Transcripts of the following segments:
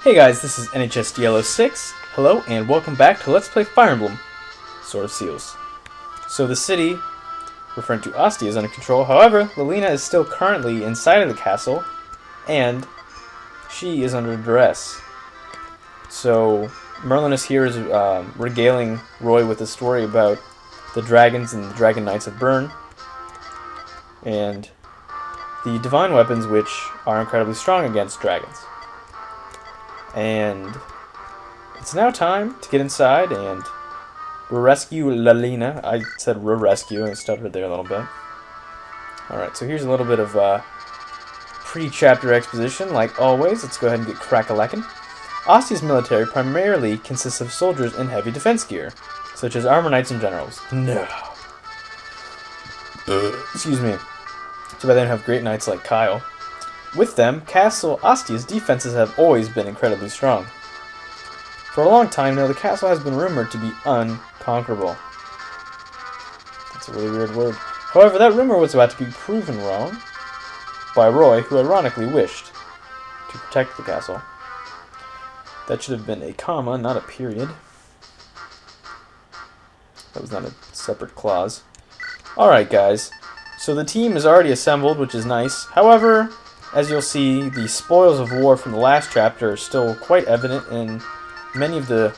Hey guys, this is NHSDL06. Hello and welcome back to Let's Play Fire Emblem, Sword of Seals. So the city, referring to Ostia, is under control. However, Lillina is still currently inside of the castle, and she is under duress. So Merlinus here is regaling Roy with a story about the dragons and the dragon knights of Bern, and the divine weapons which are incredibly strong against dragons. And it's now time to get inside and rescue Lillina. I said rescue and stuttered there a little bit. Alright, so here's a little bit of pre-chapter exposition. Like always, let's go ahead and get crack-a-lackin'. Ostia's military primarily consists of soldiers in heavy defense gear, such as armor knights and generals. No. Excuse me. Too bad they don't have great knights like Kyle. With them, Castle Ostia's defenses have always been incredibly strong. For a long time now, the castle has been rumored to be unconquerable. That's a really weird word. However, that rumor was about to be proven wrong by Roy, who ironically wished to protect the castle. That should have been a comma, not a period. That was not a separate clause. Alright guys, so the team is already assembled, which is nice. However, as you'll see, the spoils of war from the last chapter are still quite evident in many of the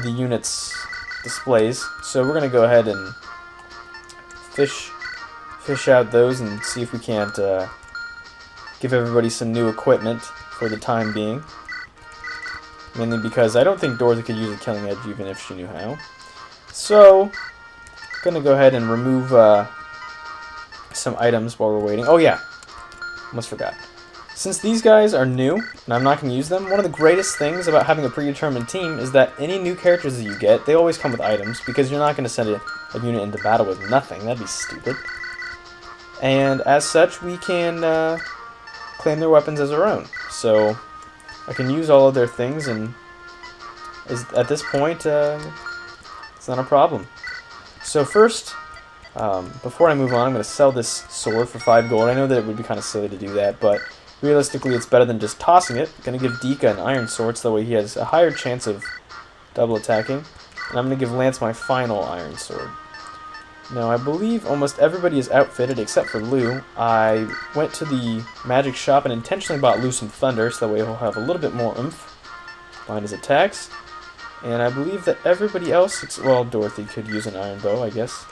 units' displays. So we're going to go ahead and fish out those and see if we can't give everybody some new equipment for the time being. Mainly because I don't think Dorothy could use a killing edge even if she knew how. So, I'm going to go ahead and remove some items while we're waiting. Oh yeah, almost forgot. Since these guys are new, and I'm not going to use them, one of the greatest things about having a predetermined team is that any new characters that you get, they always come with items, because you're not going to send a unit into battle with nothing. That'd be stupid. And as such, we can claim their weapons as our own. So, I can use all of their things, and at this point, it's not a problem. So first, before I move on, I'm going to sell this sword for 5 gold. I know that it would be kind of silly to do that, but realistically it's better than just tossing it. I'm going to give Dika an iron sword so that way he has a higher chance of double attacking. And I'm going to give Lance my final iron sword. Now I believe almost everybody is outfitted except for Lou. I went to the magic shop and intentionally bought Lou some thunder so that way he'll have a little bit more oomph behind his attacks. And I believe that everybody else, well, Dorothy could use an iron bow, I guess.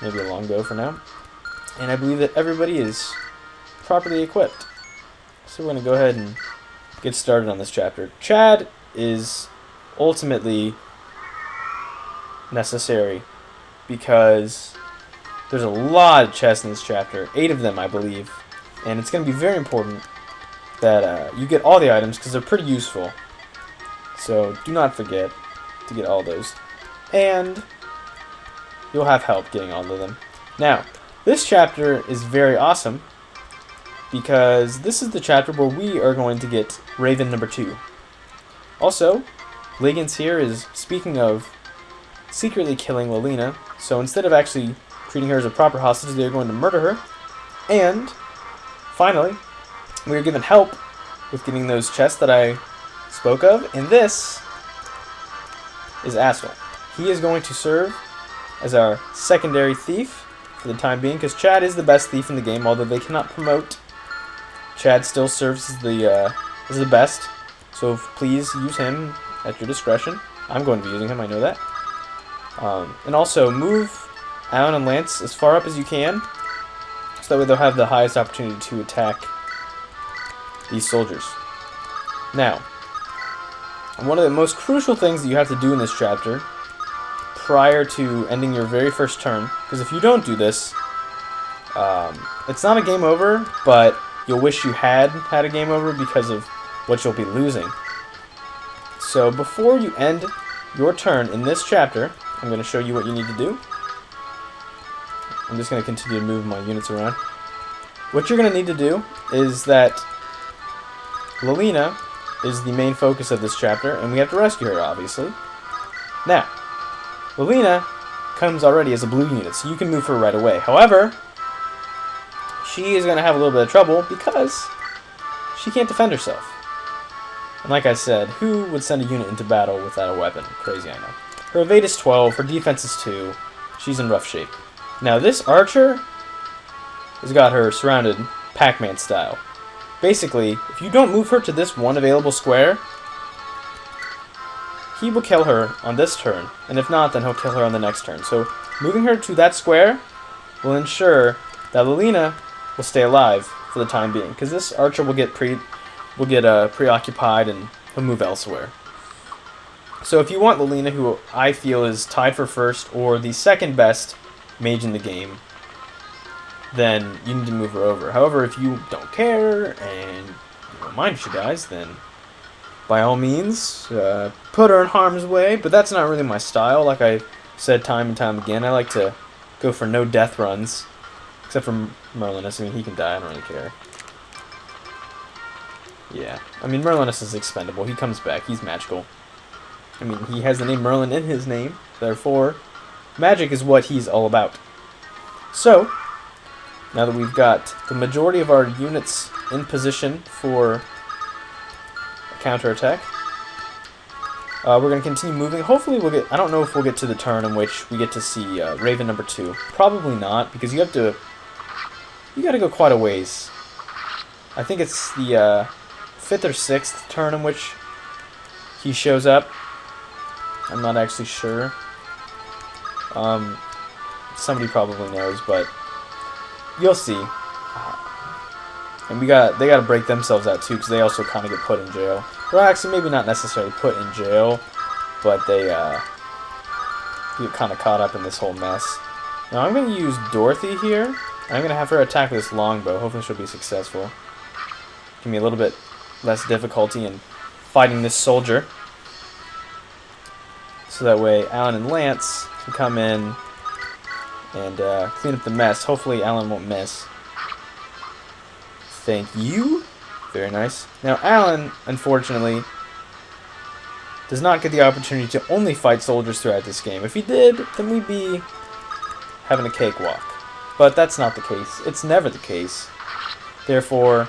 Maybe a longbow for now. And I believe that everybody is properly equipped. So we're going to go ahead and get started on this chapter. Chad is ultimately necessary because there's a lot of chests in this chapter. 8 of them, I believe. And it's going to be very important that you get all the items because they're pretty useful. So do not forget to get all those. And you'll have help getting all of them. Now, this chapter is very awesome because this is the chapter where we are going to get Raven number 2. Also, Liggins here is, speaking of secretly killing Lillina, so instead of actually treating her as a proper hostage, they're going to murder her. And, finally, we are given help with getting those chests that I spoke of, and this is Astel. He is going to serve as our secondary thief for the time being, because Chad is the best thief in the game, although they cannot promote. Chad still serves as the best, so please use him at your discretion. I'm going to be using him, I know that. And also, move Alan and Lance as far up as you can, so that way they'll have the highest opportunity to attack these soldiers. Now, one of the most crucial things that you have to do in this chapter prior to ending your very first turn, because if you don't do this, it's not a game over, but you'll wish you had a game over because of what you'll be losing. So before you end your turn in this chapter, I'm going to show you what you need to do. I'm just going to continue to move my units around. What you're going to need to do is that Lillina is the main focus of this chapter, and we have to rescue her, obviously. Now, Lillina comes already as a blue unit, so you can move her right away. However, she is going to have a little bit of trouble because she can't defend herself. And like I said, who would send a unit into battle without a weapon? Crazy, I know. Her evade is 12, her defense is 2. She's in rough shape. Now this archer has got her surrounded Pac-Man style. Basically, if you don't move her to this one available square, he will kill her on this turn. And if not, then he'll kill her on the next turn. So moving her to that square will ensure that Lillina will stay alive for the time being. Because this archer will get preoccupied and he'll move elsewhere. So if you want Lillina, who I feel is tied for first or the second best mage in the game, then you need to move her over. However, if you don't care and you don't mind if she dies, then by all means, put her in harm's way. But that's not really my style. Like I said time and time again, I like to go for no death runs. Except for Merlinus. I mean, he can die. I don't really care. Yeah. I mean, Merlinus is expendable. He comes back. He's magical. I mean, he has the name Merlin in his name. Therefore, magic is what he's all about. So, now that we've got the majority of our units in position for a counterattack, we're going to continue moving. Hopefully we'll get... I don't know if we'll get to the turn in which we get to see Raven number 2. Probably not, because you have to... You got to go quite a ways. I think it's the 5th or 6th turn in which he shows up. I'm not actually sure. Somebody probably knows, but you'll see. And they gotta break themselves out too, because they also kind of get put in jail. Well, actually, maybe not necessarily put in jail, but they get kind of caught up in this whole mess. Now I'm going to use Dorothy here. I'm going to have her attack with this longbow. Hopefully she'll be successful. Give me a little bit less difficulty in fighting this soldier. So that way Alan and Lance can come in and clean up the mess. Hopefully Alan won't miss. Thank you. Very nice. Now Alan, unfortunately, does not get the opportunity to only fight soldiers throughout this game. If he did, then we'd be having a cakewalk. But that's not the case. It's never the case. Therefore,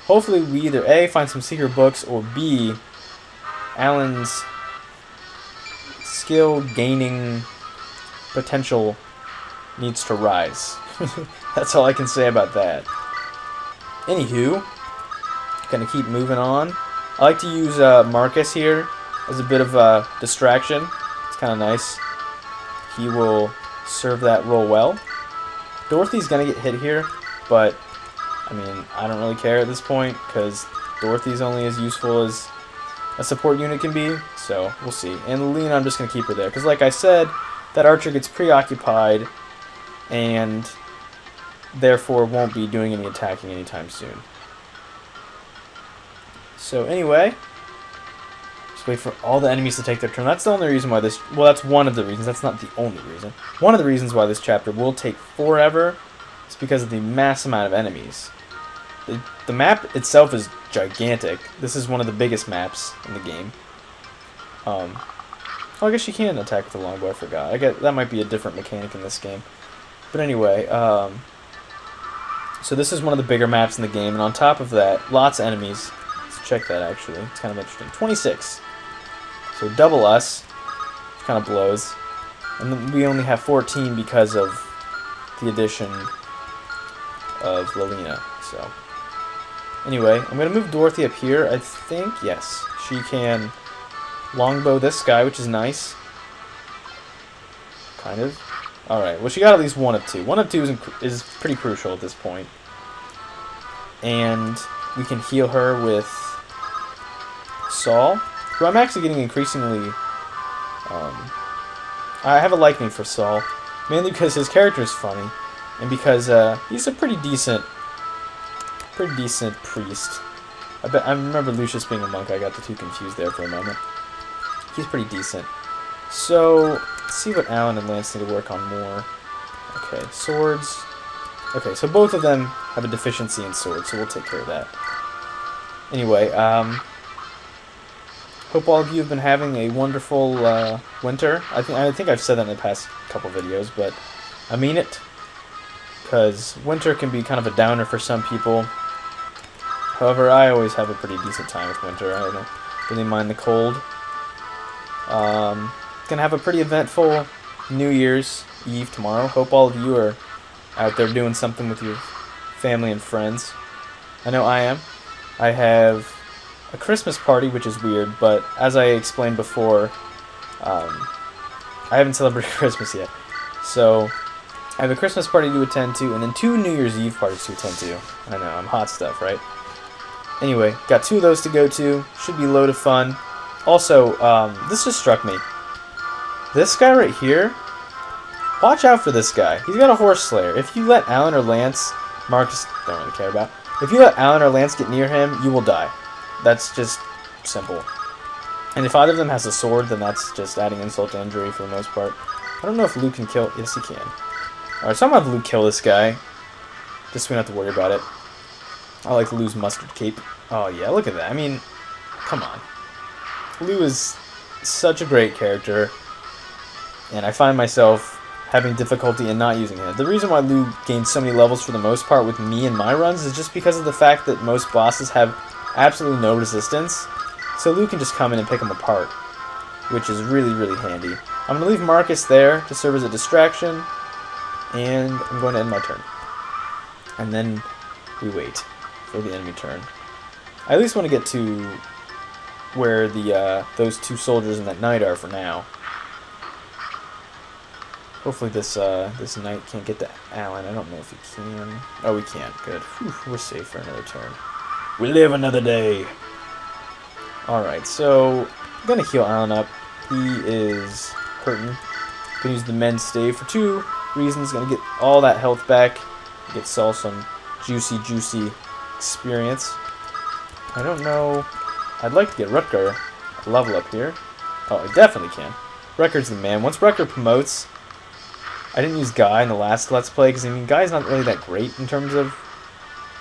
hopefully we either A, find some secret books, or B, Alan's skill gaining potential needs to rise. That's all I can say about that. Anywho, gonna keep moving on. I like to use Marcus here as a bit of a distraction. It's kind of nice. He will serve that role well. Dorothy's gonna get hit here, but I mean, I don't really care at this point because Dorothy's only as useful as a support unit can be, so we'll see. And Lillina, I'm just gonna keep her there because, like I said, that archer gets preoccupied and therefore won't be doing any attacking anytime soon. So anyway, just wait for all the enemies to take their turn. That's the only reason why this... Well, that's one of the reasons. That's not the only reason. One of the reasons why this chapter will take forever is because of the mass amount of enemies. The map itself is gigantic. This is one of the biggest maps in the game. Oh, I guess you can attack with the longbow. I forgot. I guess that might be a different mechanic in this game. But anyway, so this is one of the bigger maps in the game, and on top of that, lots of enemies. Let's check that, actually. It's kind of interesting. 26. So double us, which kind of blows. And then we only have 14 because of the addition of Lillina. So anyway, I'm going to move Dorothy up here, I think. Yes, she can longbow this guy, which is nice. Kind of. Alright, well, she got at least one of two. One of two is pretty crucial at this point. And we can heal her with Saul, who I'm actually getting increasingly... I have a liking for Saul, mainly because his character is funny, and because he's a pretty decent priest. I remember Lucius being a monk. I got the two confused there for a moment. He's pretty decent. So, let's see what Alan and Lance need to work on more. Okay, swords. Okay, so both of them have a deficiency in swords, so we'll take care of that. Anyway, hope all of you have been having a wonderful winter. I think I've said that in the past couple videos, but I mean it. Because winter can be kind of a downer for some people. However, I always have a pretty decent time with winter. I don't really mind the cold. Gonna have a pretty eventful New Year's Eve tomorrow. Hope all of you are out there doing something with your family and friends. I know I am. I have a Christmas party, which is weird, but as I explained before, I haven't celebrated Christmas yet. So I have a Christmas party to attend to, and then 2 New Year's Eve parties to attend to. I know, I'm hot stuff, right? Anyway, got 2 of those to go to. Should be a load of fun. Also, this just struck me. This guy right here, watch out for this guy. He's got a horse slayer. If you let Alan or Lance, Marcus don't really care about, if you let Alan or Lance get near him, you will die. That's just simple. And if either of them has a sword, then that's just adding insult to injury for the most part. I don't know if Luke can kill... Yes, he can. Alright, so I'm going to have Luke kill this guy. Just so we don't have to worry about it. I like Lou's mustard cape. Oh, yeah, look at that. I mean, come on. Lou is such a great character. And I find myself having difficulty in not using him. The reason why Lou gains so many levels for the most part with me and my runs is just because of the fact that most bosses have absolutely no resistance. So Lou can just come in and pick them apart, which is really, really handy. I'm going to leave Marcus there to serve as a distraction, and I'm going to end my turn. And then we wait for the enemy turn. I at least want to get to where the those 2 soldiers and that knight are for now. Hopefully this knight can't get to Alan. I don't know if he can. Oh, we can't. Good. Whew, we're safe for another turn. We live another day. Alright, so I'm going to heal Alan up. He is hurting. Going to use the men's stave for 2 reasons. Going to get all that health back. Get Saul some juicy experience. I don't know. I'd like to get Rutger a level up here. Oh, I definitely can. Rutger's the man. Once Rutger promotes... I didn't use Guy in the last Let's Play, because I mean, Guy's not really that great in terms of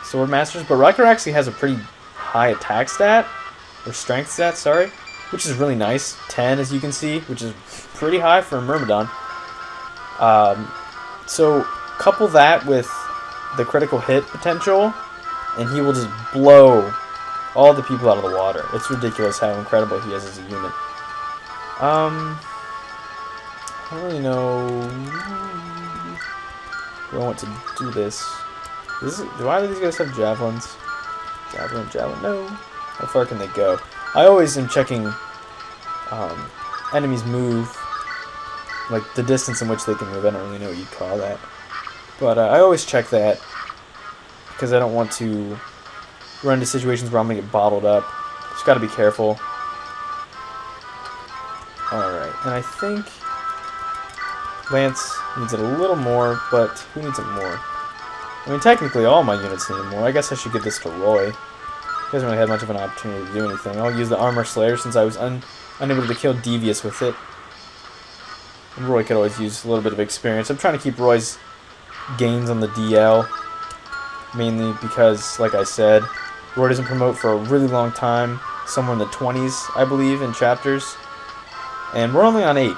Sword Masters, but Rutger actually has a pretty high attack stat. Or strength stat, sorry, which is really nice. 10, as you can see, which is pretty high for a Myrmidon. So couple that with the critical hit potential, and he will just blow all the people out of the water. It's ridiculous how incredible he is as a unit. I don't really know. Do I want to do this? Do either of these guys have javelins? Javelin, no. How far can they go? I always am checking enemies move, like the distance in which they can move. I don't really know what you'd call that. But I always check that because I don't want to run into situations where I'm going to get bottled up. Just got to be careful. Alright, and I think Lance needs it a little more, but who needs it more? I mean, technically all my units need it more. I guess I should give this to Roy. He hasn't really had much of an opportunity to do anything. I'll use the Armor Slayer since I was unable to kill Devious with it. And Roy could always use a little bit of experience. I'm trying to keep Roy's gains on the DL, mainly because, like I said, Roy doesn't promote for a really long time, somewhere in the 20s, I believe, in chapters. And we're only on 8.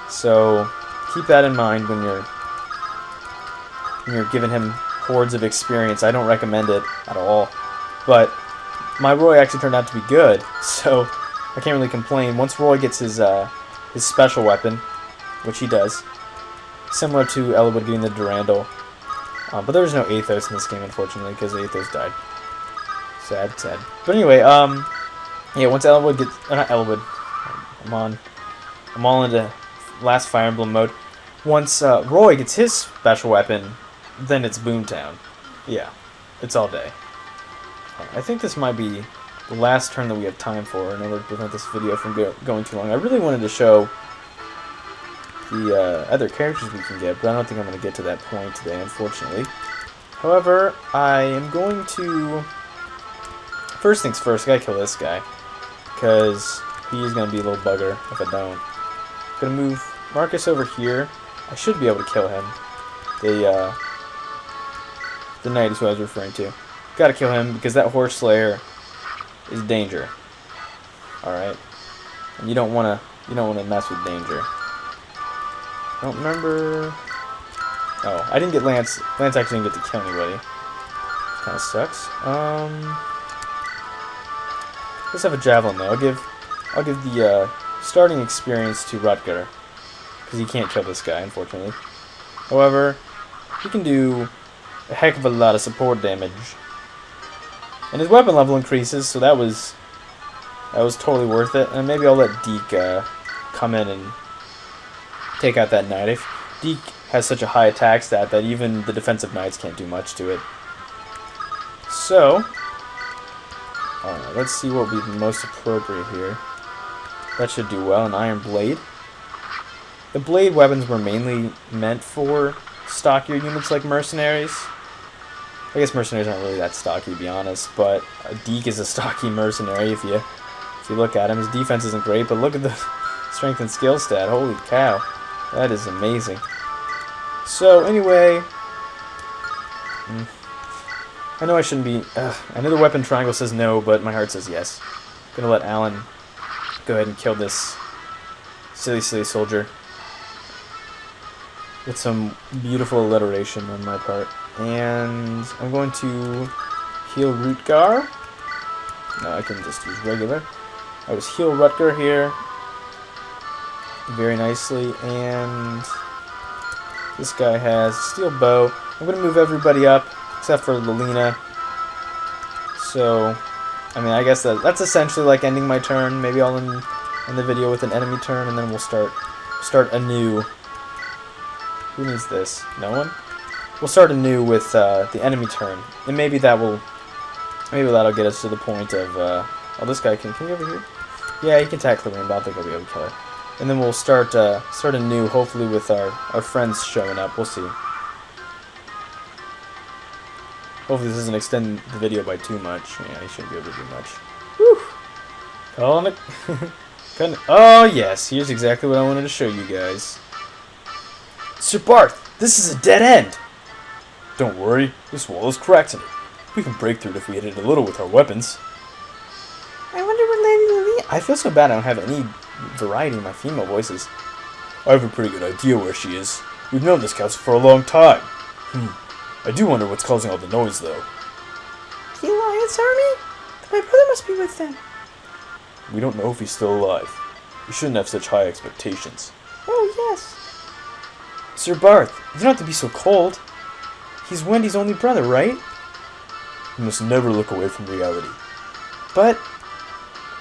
So keep that in mind when you're giving him hordes of experience. I don't recommend it at all. But my Roy actually turned out to be good, so I can't really complain. Once Roy gets his special weapon, which he does, similar to Elwood getting the Durandal. But there's no Athos in this game, unfortunately, because Athos died. Sad. But anyway, yeah, once Elwood gets... not Elwood. I'm all into last Fire Emblem mode. Once Roy gets his special weapon, then it's Boomtown. Yeah, it's all day. I think this might be the last turn that we have time for in order to prevent this video from going too long. I really wanted to show the other characters we can get, but I don't think I'm going to get to that point today, unfortunately. However, I am going to... First things first, I gotta kill this guy, because he's going to be a little bugger if I don't. I'm going to move Marcus over here. I should be able to kill him. The knight is who I was referring to. Gotta kill him because that horse slayer is danger. Alright? And you don't wanna mess with danger. I don't remember. Oh, I didn't get Lance. Lance actually didn't get to kill anybody. kind of sucks. Let's have a javelin though. I'll give the starting experience to Rutger, because he can't kill this guy, unfortunately. However, he can do a heck of a lot of support damage, and his weapon level increases, so that was totally worth it. And maybe I'll let Deke come in and take out that knight. If Deke has such a high attack stat that even the defensive knights can't do much to it. So, let's see what would be the most appropriate here. That should do well. An iron blade. The blade weapons were mainly meant for stockier units like mercenaries. I guess mercenaries aren't really that stocky, to be honest, but Deke is a stocky mercenary if you look at him. His defense isn't great, but look at the strength and skill stat. Holy cow. That is amazing. So, anyway, I know I shouldn't be... I know the weapon triangle says no, but my heart says yes. I'm gonna let Alan go ahead and kill this silly soldier with some beautiful alliteration on my part. And I'm going to heal Rutgar. No, I can just use regular. I was heal Rutger here very nicely, and this guy has a steel bow. I'm going to move everybody up except for Lillina. So, I mean, I guess that's essentially like ending my turn. Maybe I'll end the video with an enemy turn, and then we'll start anew. Who needs this? No one? We'll start anew with the enemy turn, and maybe that'll get us to the point of oh, this guy can you over here? Yeah, he can tackle her, but I don't think I'll be able to kill her. And then we'll start anew, hopefully with our friends showing up. We'll see. Hopefully this doesn't extend the video by too much. Yeah, he shouldn't be able to do much. Whew. Calling it. Oh yes, here's exactly what I wanted to show you guys. Sir Barth, this is a dead end. Don't worry, this wall is cracked in it. We can break through it if we hit it a little with our weapons. I wonder where Lady Lillina... I feel so bad I don't have any variety in my female voices. I have a pretty good idea where she is. We've known this castle for a long time. I do wonder what's causing all the noise, though. The Alliance Army? My brother must be with them. We don't know if he's still alive. We shouldn't have such high expectations. Oh, yes. Sir Barth, you don't have to be so cold. He's Wendy's only brother, right? You must never look away from reality. But...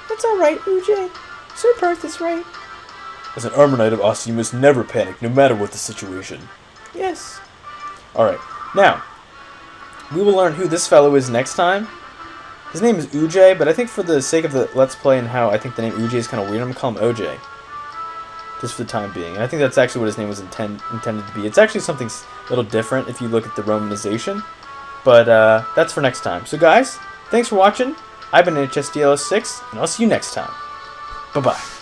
That's alright, Uj. Sir Barth is right. As an armor knight of Ostia, you must never panic, no matter what the situation. Yes. Alright, now, we will learn who this fellow is next time. His name is Uj, but I think for the sake of the Let's Play and how I think the name Uj is kind of weird, I'm going to call him OJ. Just for the time being. And I think that's actually what his name was intended to be. It's actually something a little different if you look at the Romanization. But that's for next time. So guys, thanks for watching. I've been HSDL6, and I'll see you next time. Bye-bye.